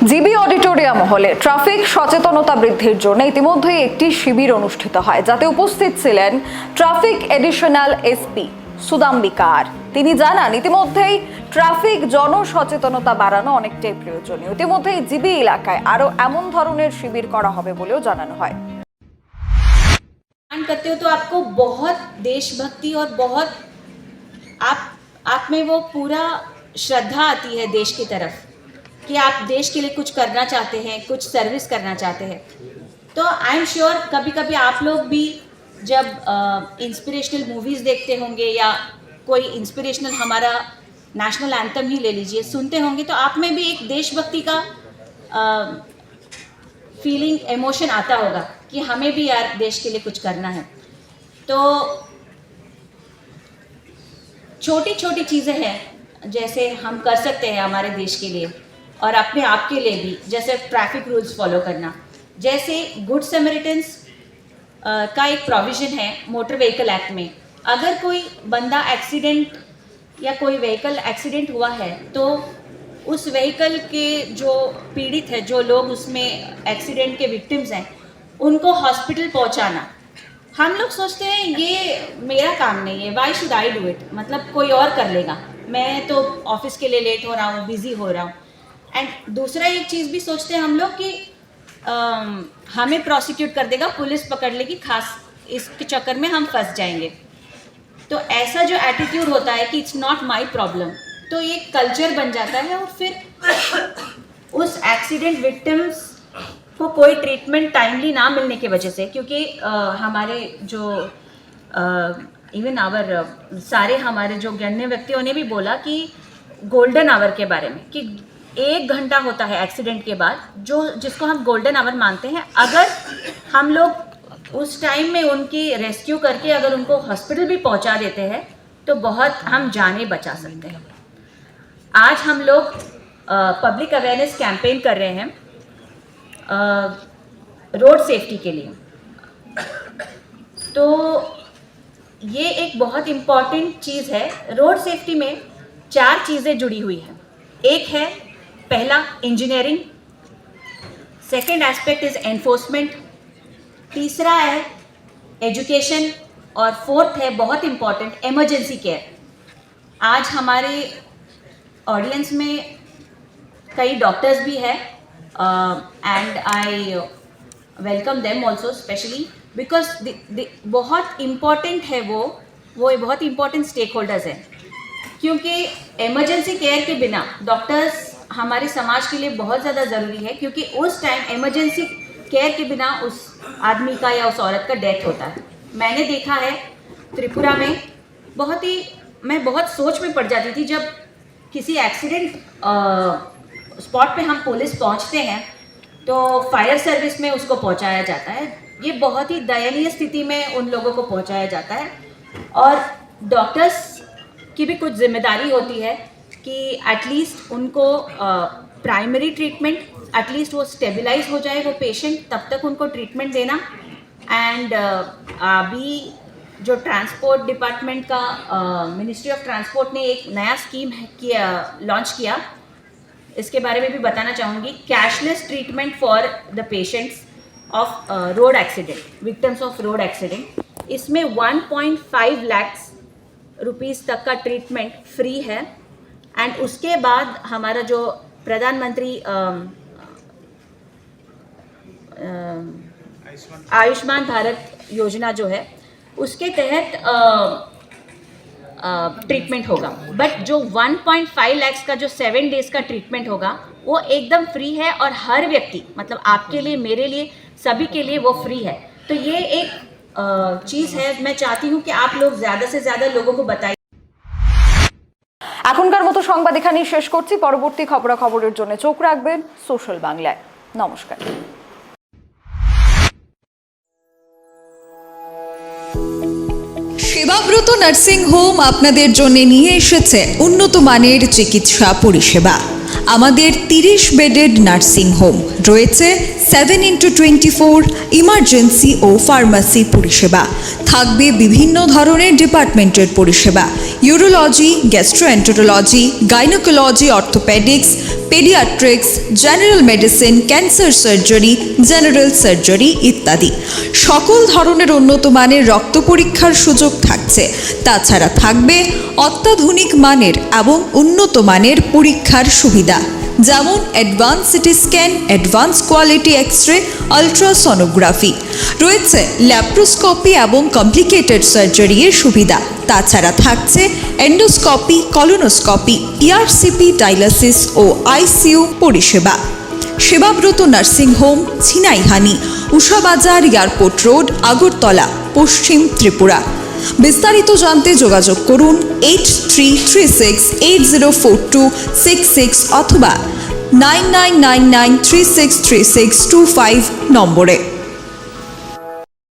GB auditorium হলে traffic সচেতনতা বৃদ্ধির জন্য ইতিমধ্যেই একটি শিবির অনুষ্ঠিত হয়, যাতে উপস্থিত ছিলেন ট্রাফিক এডিশনাল এসপি সুদাম্বিকার। তিনি জানান, ইতিমধ্যেই ট্রাফিক জনসচেতনতা বাড়ানো অনেকটাই প্রয়োজনীয়। ইতিমধ্যেই জিবি এলাকায় আরো এমন ধরনের শিবির করা হবে বলেও জানানো হয়। करते हो तो आपको बहुत देशभक्ति और बहुत आप में वो पूरा श्रद्धा आती है देश की तरफ कि आप देश के लिए कुछ करना चाहते हैं, कुछ सर्विस करना चाहते हैं। तो आई एम श्योर कभी कभी आप लोग भी जब इंस्पिरेशनल मूवीज़ देखते होंगे या कोई इंस्पिरेशनल हमारा नेशनल एंथम ही ले लीजिए सुनते होंगे, तो आप में भी एक देशभक्ति का फीलिंग इमोशन आता होगा कि हमें भी यार देश के लिए कुछ करना है। तो छोटी छोटी चीज़ें हैं जैसे हम कर सकते हैं हमारे देश के लिए और अपने आप के लिए भी, जैसे ट्रैफिक रूल्स फॉलो करना। जैसे गुड समैरिटन्स का एक प्रोविज़न है मोटर व्हीकल एक्ट में। अगर कोई बंदा एक्सीडेंट या कोई व्हीकल एक्सीडेंट हुआ है तो उस व्हीकल के जो पीड़ित है, जो लोग उसमें एक्सीडेंट के विक्टिम्स हैं, उनको हॉस्पिटल पहुंचाना। हम लोग सोचते हैं ये मेरा काम नहीं है, why should I do it, मतलब कोई और कर लेगा, मैं तो ऑफिस के लिए लेट हो रहा हूँ, बिज़ी हो रहा हूँ। एंड दूसरा एक चीज़ भी सोचते हैं हम लोग कि हमें प्रोसिक्यूट कर देगा, पुलिस पकड़ लेगी, खास इसके चक्कर में हम फंस जाएंगे। तो ऐसा जो एटीट्यूड होता है कि इट्स नॉट माई प्रॉब्लम, तो ये कल्चर बन जाता है और फिर उस एक्सीडेंट विक्टिम्स को कोई ट्रीटमेंट टाइमली ना मिलने की वजह से, क्योंकि हमारे जो इवन आवर सारे हमारे जो गण्य व्यक्तियों ने भी बोला कि गोल्डन आवर के बारे में, कि 1 घंटा होता है एक्सीडेंट के बाद जो जिसको हम गोल्डन आवर मानते हैं। अगर हम लोग उस टाइम में उनकी रेस्क्यू करके अगर उनको हॉस्पिटल भी पहुंचा देते हैं तो बहुत हम जानें बचा सकते हैं। आज हम लोग पब्लिक अवेयरनेस कैंपेन कर रहे हैं रोड सेफ्टी के लिए। तो ये एक बहुत इम्पॉर्टेंट चीज़ है। रोड सेफ्टी में 4 चीज़ें जुड़ी हुई हैं। एक है पहला engineering, second aspect is enforcement, तीसरा है एजुकेशन और फोर्थ है बहुत इम्पॉर्टेंट इमरजेंसी केयर। आज हमारे ऑडियंस में कई डॉक्टर्स भी हैं and I welcome them also specially because बहुत इम्पॉर्टेंट है वो बहुत इम्पॉर्टेंट स्टेक होल्डर्स हैं, क्योंकि इमरजेंसी केयर के बिना डॉक्टर्स हमारे समाज के लिए बहुत ज़्यादा ज़रूरी है, क्योंकि उस टाइम इमरजेंसी केयर के बिना उस आदमी का या उस औरत का डेथ होता है। मैंने देखा है त्रिपुरा में मैं बहुत सोच में पड़ जाती थी जब किसी एक्सीडेंट स्पॉट पे हम पुलिस पहुंचते हैं तो फायर सर्विस में उसको पहुंचाया जाता है। ये बहुत ही दयनीय स्थिति में उन लोगों को पहुंचाया जाता है और डॉक्टर्स की भी कुछ जिम्मेदारी होती है कि एटलीस्ट उनको प्राइमरी ट्रीटमेंट, एटलीस्ट वो स्टेबलाइज हो जाए वो पेशेंट, तब तक उनको ट्रीटमेंट देना। एंड अभी जो ट्रांसपोर्ट डिपार्टमेंट का मिनिस्ट्री ऑफ ट्रांसपोर्ट ने एक नया स्कीम लॉन्च किया, इसके बारे में भी बताना चाहूँगी। Cashless treatment for the patients of road accident, victims of road accident. इसमें 1.5 लाख रुपीज़ तक का ट्रीटमेंट फ्री है। एंड उसके बाद हमारा जो प्रधानमंत्री आयुष्मान भारत योजना जो है उसके तहत ट्रीटमेंट होगा। बट जो 1.5 लाख का जो 7 डेज़ का ट्रीटमेंट होगा वो एकदम फ्री है और हर व्यक्ति, मतलब आपके लिए, मेरे लिए, सभी के लिए वो फ्री है। तो ये एक चीज़ है, मैं चाहती हूँ कि आप लोग ज़्यादा से ज़्यादा लोगों को बताइए। এখনকার মতো সংবাদ এখানেই শেষ করছি। পরবর্তী খবরাখবরের জন্য চোখ রাখবেন সোশ্যাল বাংলায়। নমস্কার। সেবাব্রত নার্সিং হোম আপনাদের জন্য নিয়ে এসেছে উন্নত মানের চিকিৎসা পরিষেবা। আমাদের 30 বেডেড নার্সিং হোম রয়েছে 7x24 ইমার্জেন্সি ও ফার্মাসি পরিষেবা। থাকবে বিভিন্ন ধরনের ডিপার্টমেন্টের পরিষেবা, urology, gastroenterology, gynaecology, orthopaedics, paediatrics, general medicine, cancer surgery, general surgery ইত্যাদি। সকল ধরনের উন্নত মানের রক্ত পরীক্ষার সুযোগ থাকছে। তাছাড়া থাকবে অত্যাধুনিক মানের এবং উন্নত মানের পরীক্ষার সুবিধা, যেমন advance CT scan, advance quality x-ray, ultrasonography. রয়েছে ল্যাপ্রোস্কোপি এবং কমপ্লিকেটেড সার্জারির সুবিধা। তাছাড়া থাকছে এন্ডোস্কোপি, কলোনোস্কোপি, ইআরসিপি, ডায়ালিসিস ও আইসিইউ পরিষেবা। Sebabrata nursing home, Chhinaihani, Ushabazar, airport road, Agartala, Paschim Tripura. বিস্তারিত জানতে যোগাযোগ করুন 8336804266 অথবা 9999363625 নম্বরে।